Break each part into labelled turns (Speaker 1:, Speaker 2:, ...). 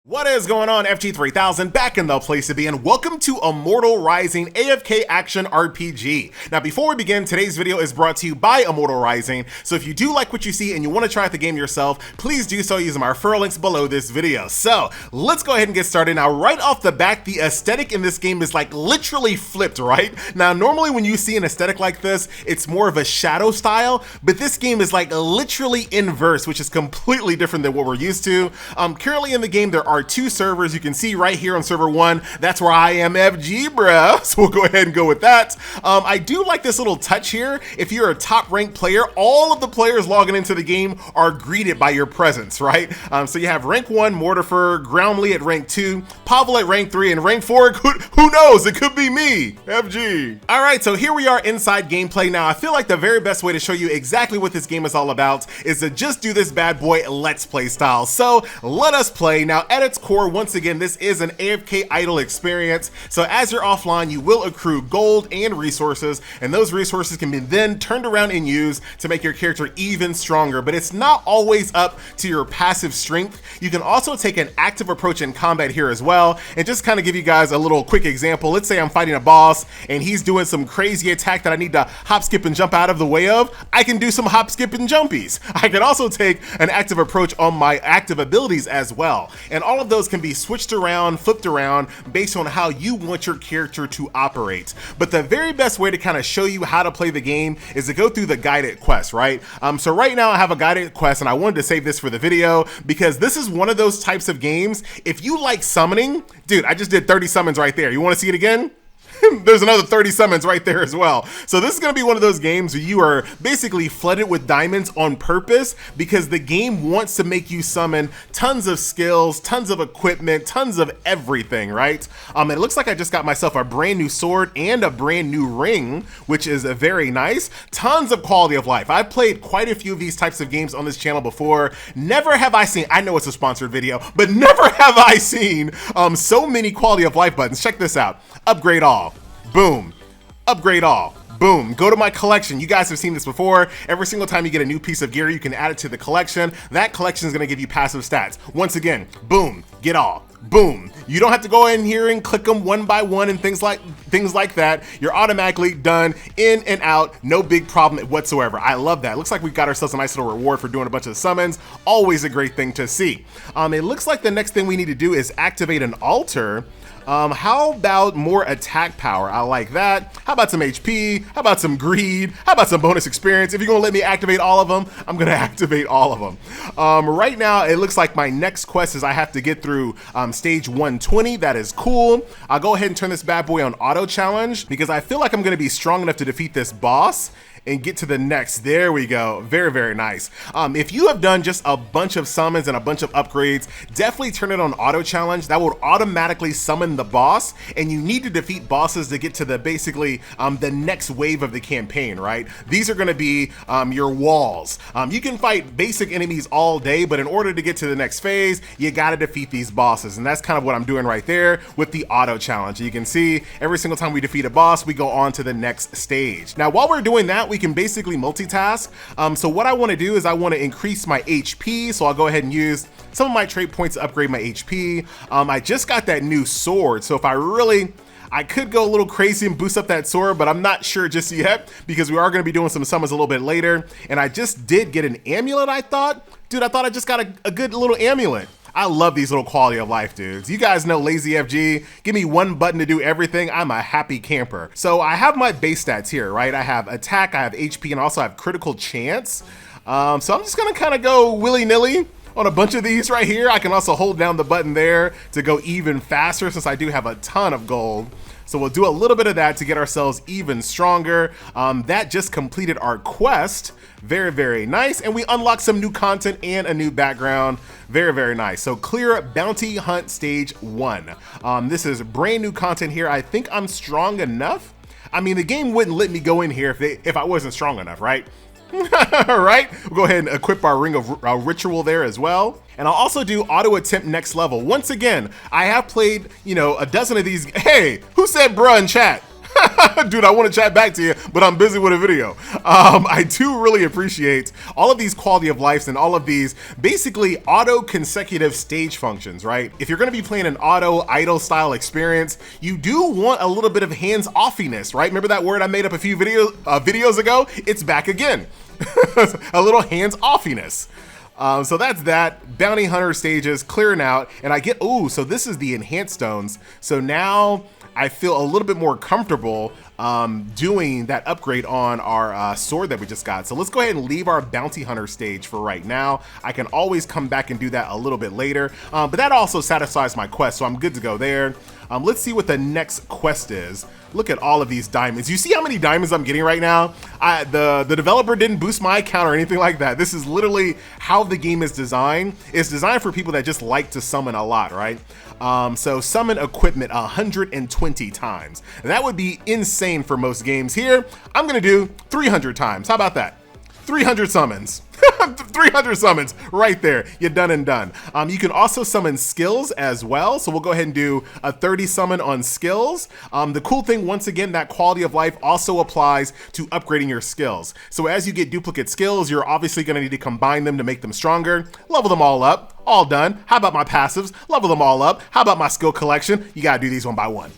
Speaker 1: What is going on, FG3000? Back in the place to be, and welcome to Immortal Rising AFK Action RPG. Now, before we begin, today's video is brought to you by Immortal Rising, so if you do like what you see and you want to try out the game yourself, please do so using my referral links below this video. So, let's go ahead and get started. Now, right off the bat, the aesthetic in this game is like literally flipped, right? Now, normally when you see an aesthetic like this, it's more of a shadow style, but this game is like literally inverse, which is completely different than what we're used to. Currently in the game, there are two servers. You can see right here on server 1, that's where I am FG, bro. So we'll go ahead and go with that. I do like this little touch here. If you're a top ranked player, all of the players logging into the game are greeted by your presence, right? So you have rank 1, Mortifer, Groundly at rank 2, Pavel at rank 3, and rank 4, who knows? It could be me, FG. All right, so here we are inside gameplay. Now, I feel like the very best way to show you exactly what this game is all about is to just do this bad boy let's play style. So let us play. Now, at its core, once again, this is an AFK idle experience. So as you're offline, you will accrue gold and resources, and those resources can be then turned around and used to make your character even stronger. But it's not always up to your passive strength. You can also take an active approach in combat here as well. And just kind of give you guys a little quick example. Let's say I'm fighting a boss and he's doing some crazy attack that I need to hop, skip, and jump out of the way of. I can do some hop, skip, and jumpies. I can also take an active approach on my active abilities as well. And all of those can be switched around, flipped around based on how you want your character to operate. But the very best way to kind of show you how to play the game is to go through the guided quest, right? So right now I have a guided quest, and I wanted to save this for the video because this is one of those types of games. If you like summoning, dude, I just did 30 summons right there. You want to see it again? There's another 30 summons right there as well. So this is going to be one of those games where you are basically flooded with diamonds on purpose because the game wants to make you summon tons of skills, tons of equipment, tons of everything, right? It looks like I just got myself a brand new sword and a brand new ring, which is very nice. Tons of quality of life. I've played quite a few of these types of games on this channel before. Never have I seen, I know it's a sponsored video, but never have I seen so many quality of life buttons. Check this out. Upgrade all. Boom. Upgrade all. Boom. Go to my collection. You guys have seen this before. Every single time you get a new piece of gear, you can add it to the collection. That collection is going to give you passive stats. Once again, boom, get all. Boom. You don't have to go in here and click them one by one and things like that. You're automatically done, in and out, no big problem whatsoever. I love that. Looks like we've got ourselves a nice little reward for doing a bunch of summons. Always a great thing to see. It looks like the next thing we need to do is activate an altar. How about more attack power? I like that. How about some HP? How about some greed? How about some bonus experience? If you're gonna let me activate all of them, I'm gonna activate all of them. Right now, it looks like my next quest is I have to get through stage 120. That is cool. I'll go ahead and turn this bad boy on auto challenge because I feel like I'm gonna be strong enough to defeat this boss and get to the next. There we go. Very, very nice. If you have done just a bunch of summons and a bunch of upgrades, definitely turn it on auto challenge. That will automatically summon the boss, and you need to defeat bosses to get to the basically the next wave of the campaign, right? These are going to be your walls. You can fight basic enemies all day, but in order to get to the next phase, you got to defeat these bosses, and that's kind of what I'm doing right there with the auto challenge. You can see every single time we defeat a boss, we go on to the next stage. Now, while we're doing that, we can basically multitask. So what I want to do is I want to increase my HP. So I'll go ahead and use some of my trait points to upgrade my HP. I just got that new sword. So if I could go a little crazy and boost up that sword, but I'm not sure just yet because we are going to be doing some summons a little bit later. And I just did get an amulet, I thought. Dude, I thought I just got a good little amulet. I love these little quality of life dudes. You guys know Lazy FG, give me one button to do everything, I'm a happy camper. So I have my base stats here, right? I have attack, I have HP, and also I have critical chance. So I'm just gonna kind of go willy-nilly on a bunch of these right here. I can also hold down the button there to go even faster since I do have a ton of gold. So we'll do a little bit of that to get ourselves even stronger. That just completed our quest. Very, very nice. And we unlocked some new content and a new background. Very, very nice. So clear bounty hunt stage 1. This is brand new content here. I think I'm strong enough. I mean, the game wouldn't let me go in here if I wasn't strong enough, right? Right? We'll go ahead and equip our ring of ritual there as well. And I'll also do auto attempt next level. Once again, I have played, a dozen of these. Hey, who said bruh in chat? Dude, I want to chat back to you, but I'm busy with a video. I do really appreciate all of these quality of lives and all of these basically auto consecutive stage functions, right? If you're going to be playing an auto idle style experience, you do want a little bit of hands-offiness, right? Remember that word I made up a few videos ago? It's back again. A little hands-offiness. So that's that. Bounty hunter stages clearing out, and I get, oh, so this is the enhanced stones. So now I feel a little bit more comfortable doing that upgrade on our sword that we just got. So let's go ahead and leave our bounty hunter stage for right now. I can always come back and do that a little bit later, but that also satisfies my quest, so I'm good to go there. Let's see what the next quest is. Look at all of these diamonds. You see how many diamonds I'm getting right now? The developer didn't boost my account or anything like that. This is literally how the game is designed. It's designed for people that just like to summon a lot, right? So summon equipment 120 times. And that would be insane for most games. Here, I'm gonna do 300 times. How about that? 300 summons. 300 summons right there. You're done and done. You can also summon skills as well. So we'll go ahead and do a 30 summon on skills. The cool thing, once again, that quality of life also applies to upgrading your skills. So as you get duplicate skills, you're obviously going to need to combine them to make them stronger. Level them all up. All done. How about my passives? Level them all up. How about my skill collection? You got to do these one by one.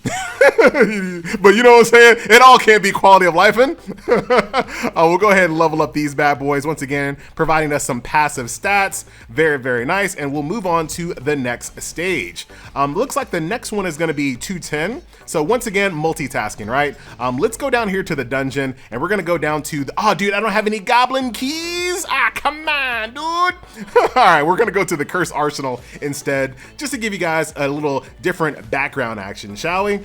Speaker 1: But you know what I'm saying? It all can't be quality of life. We'll go ahead and level up these bad boys once again, providing us some passive stats. Very, very nice. And we'll move on to the next stage. Looks like the next one is going to be 210. So once again, multitasking, right? Let's go down here to the dungeon, and we're going to go down to the, oh, dude, I don't have any goblin keys. Ah, come on, dude. All right, we're going to go to the Curse Arsenal instead, just to give you guys a little different background action, shall we?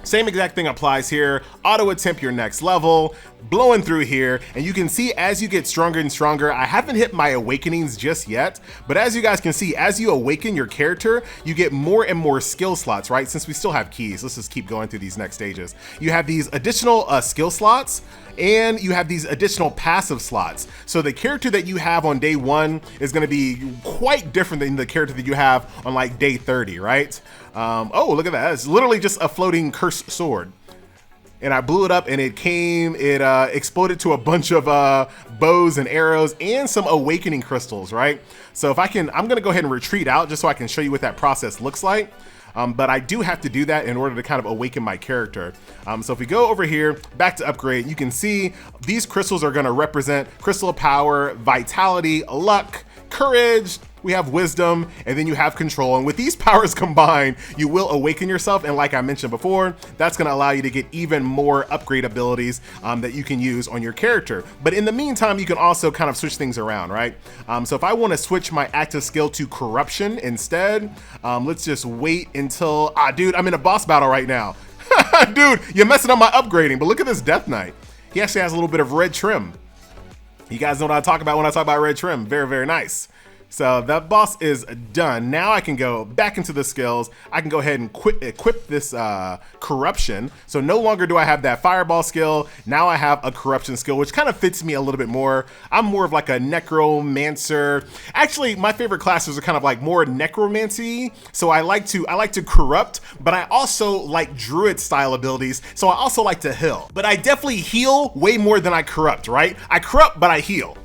Speaker 1: Same exact thing applies here. Auto attempt your next level, blowing through here, and you can see as you get stronger and stronger, I haven't hit my awakenings just yet, but as you guys can see, as you awaken your character, you get more and more skill slots, right? Since we still have keys, let's just keep going through these next stages. You have these additional skill slots, and you have these additional passive slots. So the character that you have on day 1 is going to be quite different than the character that you have on like day 30, right? Oh, look at that. It's literally just a floating cursed sword. And I blew it up, and it exploded to a bunch of bows and arrows and some awakening crystals, right? So if I can, I'm going to go ahead and retreat out just so I can show you what that process looks like. But I do have to do that in order to kind of awaken my character. So if we go over here, back to upgrade, you can see these crystals are going to represent crystal of power, vitality, luck, courage. We have wisdom, and then you have control. And with these powers combined, you will awaken yourself. And like I mentioned before, that's going to allow you to get even more upgrade abilities that you can use on your character. But in the meantime, you can also kind of switch things around, right? So if I want to switch my active skill to corruption instead, let's just wait until, dude, I'm in a boss battle right now. Dude, you're messing up my upgrading, but look at this Death Knight. He actually has a little bit of red trim. You guys know what I talk about when I talk about red trim. Very, very nice. So that boss is done. Now I can go back into the skills. I can go ahead and equip this corruption. So no longer do I have that fireball skill. Now I have a corruption skill, which kind of fits me a little bit more. I'm more of like a necromancer. Actually, my favorite classes are kind of like more necromancy. So I like to corrupt, but I also like druid style abilities. So I also like to heal. But I definitely heal way more than I corrupt, right? I corrupt, but I heal.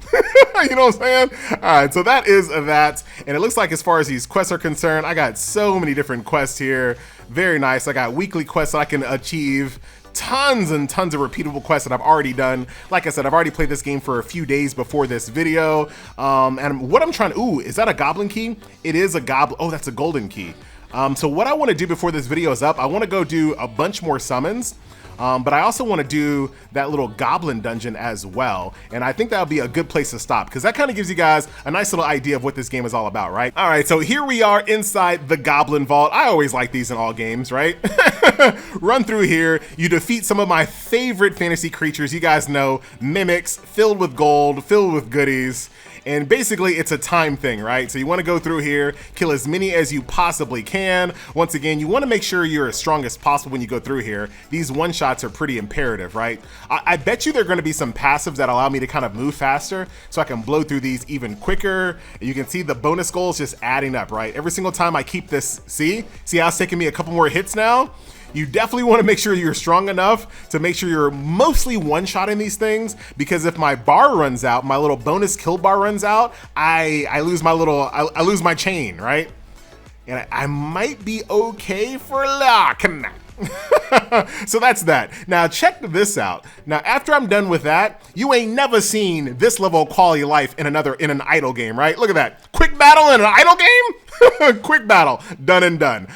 Speaker 1: You know what I'm saying? All right, so that is that. And it looks like as far as these quests are concerned, I got so many different quests here. Very nice. I got weekly quests that I can achieve. Tons and tons of repeatable quests that I've already done. Like I said, I've already played this game for a few days before this video. And what I'm trying to, ooh, is that a goblin key? It is a goblin, oh, that's a golden key. So what I want to do before this video is up, I want to go do a bunch more summons. But I also want to do that little goblin dungeon as well. And I think that would be a good place to stop, because that kind of gives you guys a nice little idea of what this game is all about, right? All right, so here we are inside the goblin vault. I always like these in all games, right? Run through here. You defeat some of my favorite fantasy creatures. You guys know, mimics, filled with gold, filled with goodies. And basically it's a time thing, right? So you want to go through here, kill as many as you possibly can. Once again, you want to make sure you're as strong as possible when you go through here. These one-shots are pretty imperative, right? I bet you there are going to be some passives that allow me to kind of move faster so I can blow through these even quicker. You can see the bonus goals just adding up, right? Every single time I keep this, see how it's taking me a couple more hits now? You definitely want to make sure you're strong enough to make sure you're mostly one-shotting these things, because if my bar runs out, my little bonus kill bar runs out, I lose my I lose my chain, right? And I might be okay for luck. So that's that. Now check this out. Now after I'm done with that, you ain't never seen this level of quality of life in an idle game, right? Look at that. Quick battle in an idle game? Quick battle, done and done.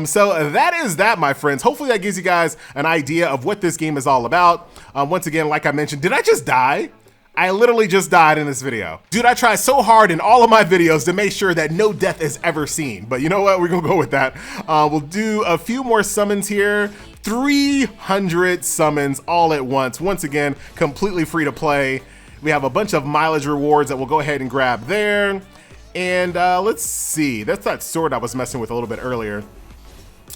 Speaker 1: So that is that, my friends. Hopefully that gives you guys an idea of what this game is all about. Once again, like I mentioned, did I just die? I literally just died in this video. Dude, I try so hard in all of my videos to make sure that no death is ever seen. But you know what? We're gonna go with that. We'll do a few more summons here. 300 summons all at once. Once again, completely free to play. We have a bunch of mileage rewards that we'll go ahead and grab there. And let's see. That's that sword I was messing with a little bit earlier.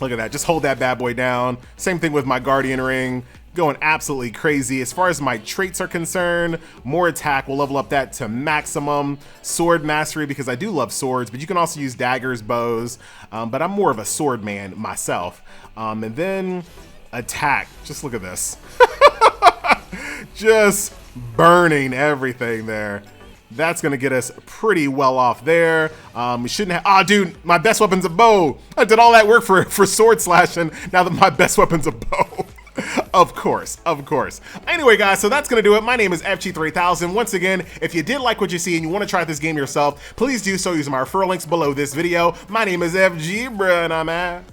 Speaker 1: Look at that. Just hold that bad boy down. Same thing with my Guardian Ring. Going absolutely crazy. As far as my traits are concerned, more attack, we'll level up that to maximum. Sword mastery, because I do love swords, but you can also use daggers, bows, but I'm more of a sword man myself. And then attack, just look at this. Just burning everything there. That's gonna get us pretty well off there. We shouldn't have, dude, my best weapon's a bow. I did all that work for sword slashing, now that my best weapon's a bow. Of course, of course. Anyway, guys, so that's gonna do it. My name is FG3000. Once again, if you did like what you see and you want to try this game yourself, please do so using my referral links below this video. My name is FG, bruh, and I'm out.